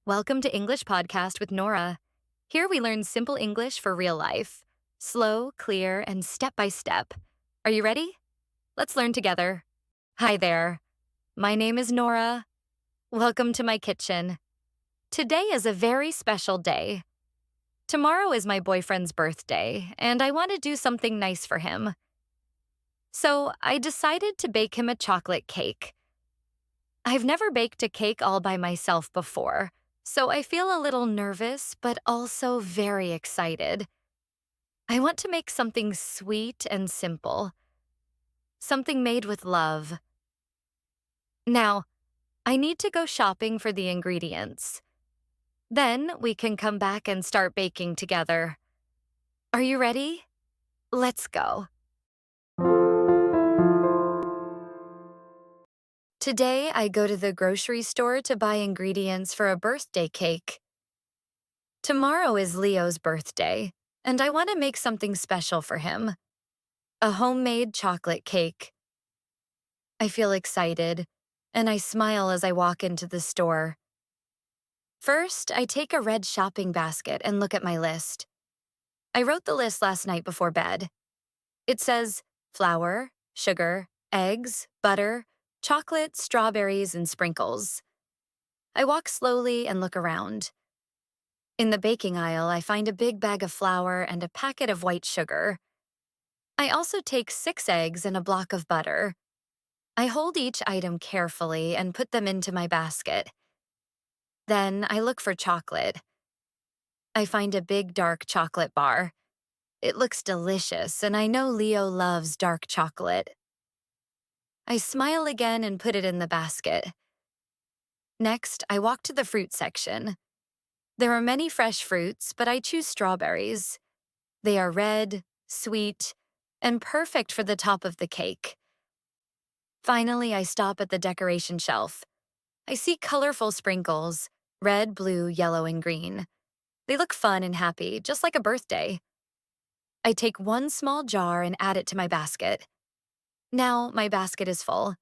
Welcome to English Podcast with Nora. Here we learn simple English for real life. Slow, clear, and step by step. Are you ready? Let's learn together. Hi there. My name is Nora. Welcome to my kitchen. Today is a very special day. Tomorrow is my boyfriend's birthday, and I want to do something nice for him. So I decided to bake him a chocolate cake. I've never baked a cake all by myself before, so I feel a little nervous, but also very excited. I want to make something sweet and simple, something made with love. Now, I need to go shopping for the ingredients. Then we can come back and start baking together. Are you ready? Let's go. Today, I go to the grocery store to buy ingredients for a birthday cake. Tomorrow is Leo's birthday, and I want to make something special for him. A homemade chocolate cake. I feel excited, and I smile as I walk into the store. First, I take a red shopping basket and look at my list. I wrote the list last night before bed. It says flour, sugar, eggs, butter, chocolate, strawberries, and sprinkles. I walk slowly and look around. In the baking aisle, I find a big bag of flour and a packet of white sugar. I also take 6 eggs and a block of butter. I hold each item carefully and put them into my basket. Then I look for chocolate. I find a big dark chocolate bar. It looks delicious, and I know Leo loves dark chocolate. I smile again and put it in the basket. Next, I walk to the fruit section. There are many fresh fruits, but I choose strawberries. They are red, sweet, and perfect for the top of the cake. Finally, I stop at the decoration shelf. I see colorful sprinkles, red, blue, yellow, and green. They look fun and happy, just like a birthday. I take one small jar and add it to my basket. Now my basket is full.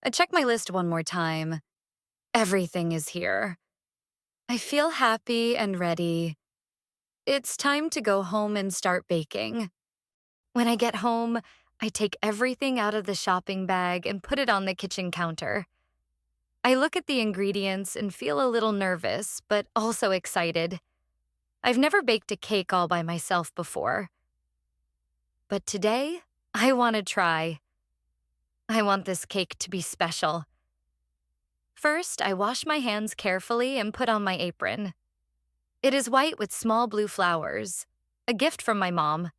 I check my list one more time. Everything is here. I feel happy and ready. It's time to go home and start baking. When I get home, I take everything out of the shopping bag and put it on the kitchen counter. I look at the ingredients and feel a little nervous, but also excited. I've never baked a cake all by myself before. But today, I want to try. I want this cake to be special. First, I wash my hands carefully and put on my apron. It is white with small blue flowers, a gift from my mom.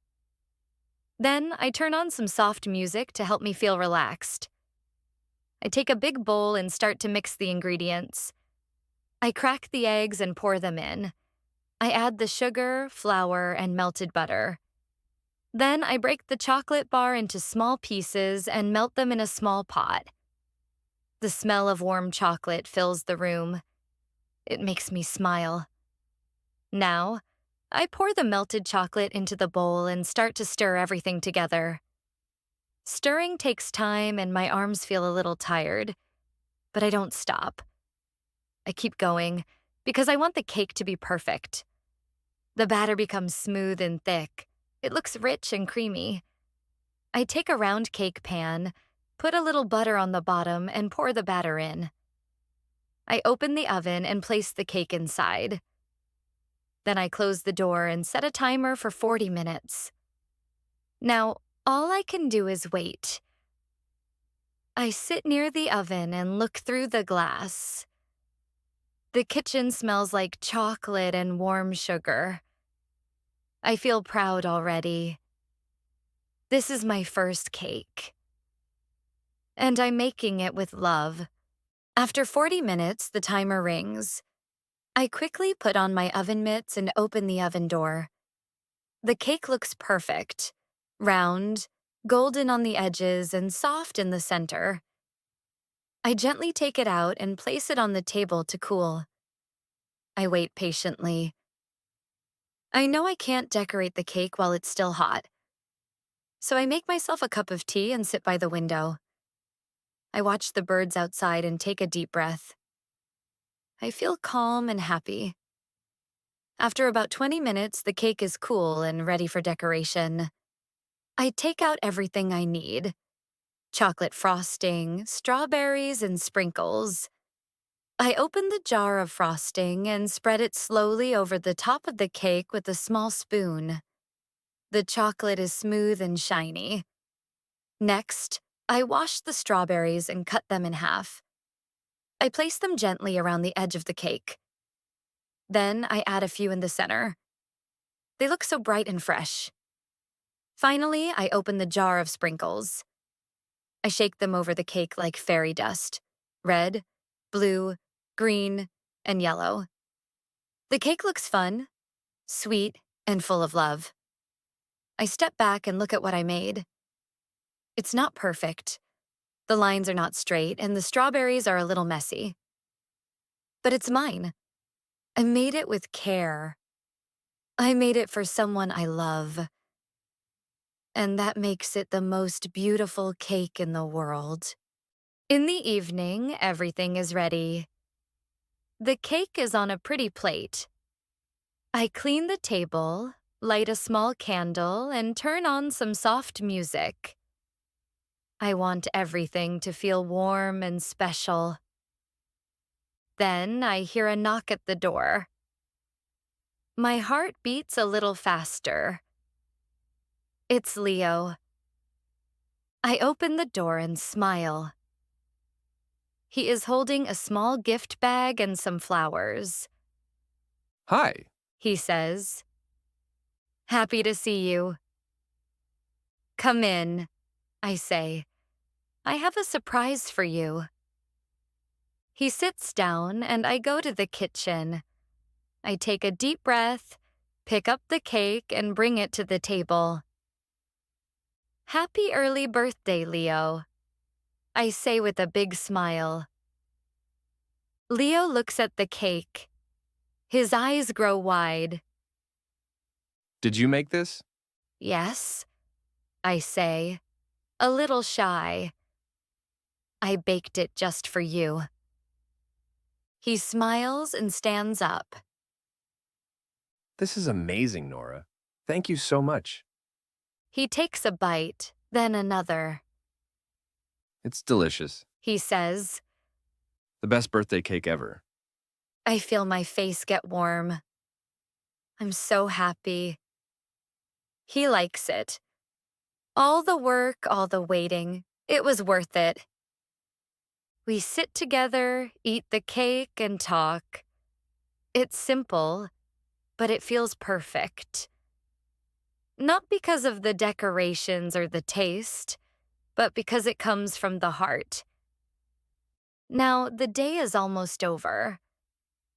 Then, I turn on some soft music to help me feel relaxed. I take a big bowl and start to mix the ingredients. I crack the eggs and pour them in. I add the sugar, flour, and melted butter. Then I break the chocolate bar into small pieces and melt them in a small pot. The smell of warm chocolate fills the room. It makes me smile. Now, I pour the melted chocolate into the bowl and start to stir everything together. Stirring takes time and my arms feel a little tired, but I don't stop. I keep going because I want the cake to be perfect. The batter becomes smooth and thick. It looks rich and creamy. I take a round cake pan, put a little butter on the bottom, and pour the batter in. I open the oven and place the cake inside. Then I close the door and set a timer for 40 minutes. Now, all I can do is wait. I sit near the oven and look through the glass. The kitchen smells like chocolate and warm sugar. I feel proud already. This is my first cake. And I'm making it with love. After 40 minutes, the timer rings. I quickly put on my oven mitts and open the oven door. The cake looks perfect. Round, golden on the edges, and soft in the center. I gently take it out and place it on the table to cool. I wait patiently. I know I can't decorate the cake while it's still hot, so I make myself a cup of tea and sit by the window. I watch the birds outside and take a deep breath. I feel calm and happy. After about 20 minutes, the cake is cool and ready for decoration. I take out everything I need: chocolate frosting, strawberries, and sprinkles. I open the jar of frosting and spread it slowly over the top of the cake with a small spoon. The chocolate is smooth and shiny. Next, I wash the strawberries and cut them in half. I place them gently around the edge of the cake. Then I add a few in the center. They look so bright and fresh. Finally, I open the jar of sprinkles. I shake them over the cake like fairy dust: red, blue, green, and yellow. The cake looks fun, sweet, and full of love. I step back and look at what I made. It's not perfect. The lines are not straight, and the strawberries are a little messy. But it's mine. I made it with care. I made it for someone I love. And that makes it the most beautiful cake in the world. In the evening, everything is ready. The cake is on a pretty plate. I clean the table, light a small candle, and turn on some soft music. I want everything to feel warm and special. Then I hear a knock at the door. My heart beats a little faster. It's Leo. I open the door and smile. He is holding a small gift bag and some flowers. Hi. He says, "Happy to see you." "Come in," I say. "I have a surprise for you." He sits down and I go to the kitchen. I take a deep breath, pick up the cake, and bring it to the table. "Happy early birthday, Leo," I say with a big smile. Leo looks at the cake. His eyes grow wide. Did you make this? "Yes," I say, a little shy. "I baked it just for you." He smiles and stands up. This is amazing, Nora. Thank you so much. He takes a bite, then another. It's delicious. He says. The best birthday cake ever. I feel my face get warm. I'm so happy. He likes it. All the work, all the waiting, it was worth it. We sit together, eat the cake, and talk. It's simple, but it feels perfect. Not because of the decorations or the taste, but because it comes from the heart. Now, the day is almost over.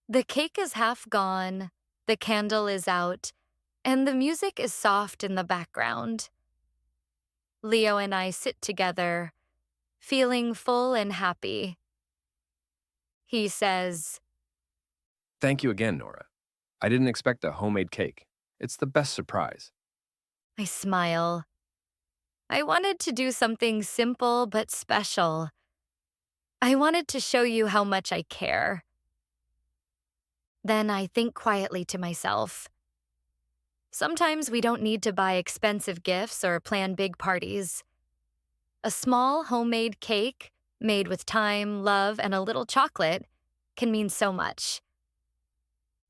The cake is half gone, the candle is out, and the music is soft in the background. Leo and I sit together, feeling full and happy. He says, Thank you again, Nora. I didn't expect a homemade cake. It's the best surprise. I smile. I wanted to do something simple but special. I wanted to show you how much I care. Then I think quietly to myself. Sometimes we don't need to buy expensive gifts or plan big parties. A small homemade cake, made with time, love, and a little chocolate, can mean so much.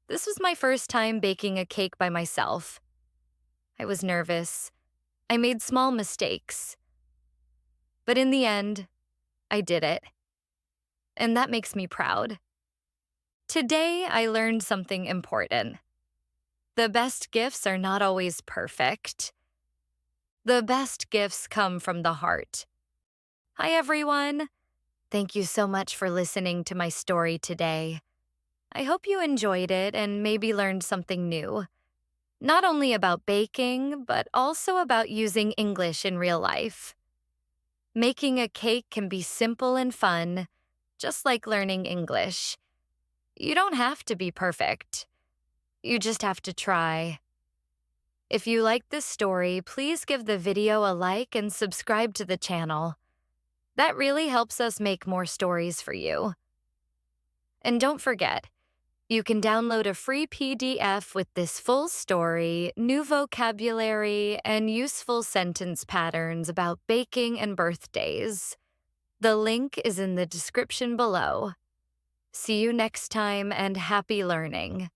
This was my first time baking a cake by myself. I was nervous. I made small mistakes. But in the end, I did it. And that makes me proud. Today, I learned something important. The best gifts are not always perfect. The best gifts come from the heart. Hi, everyone. Thank you so much for listening to my story today. I hope you enjoyed it and maybe learned something new. Not only about baking, but also about using English in real life. Making a cake can be simple and fun, just like learning English. You don't have to be perfect. You just have to try. If you liked this story, please give the video a like and subscribe to the channel. That really helps us make more stories for you. And don't forget, you can download a free PDF with this full story, new vocabulary, and useful sentence patterns about baking and birthdays. The link is in the description below. See you next time and happy learning.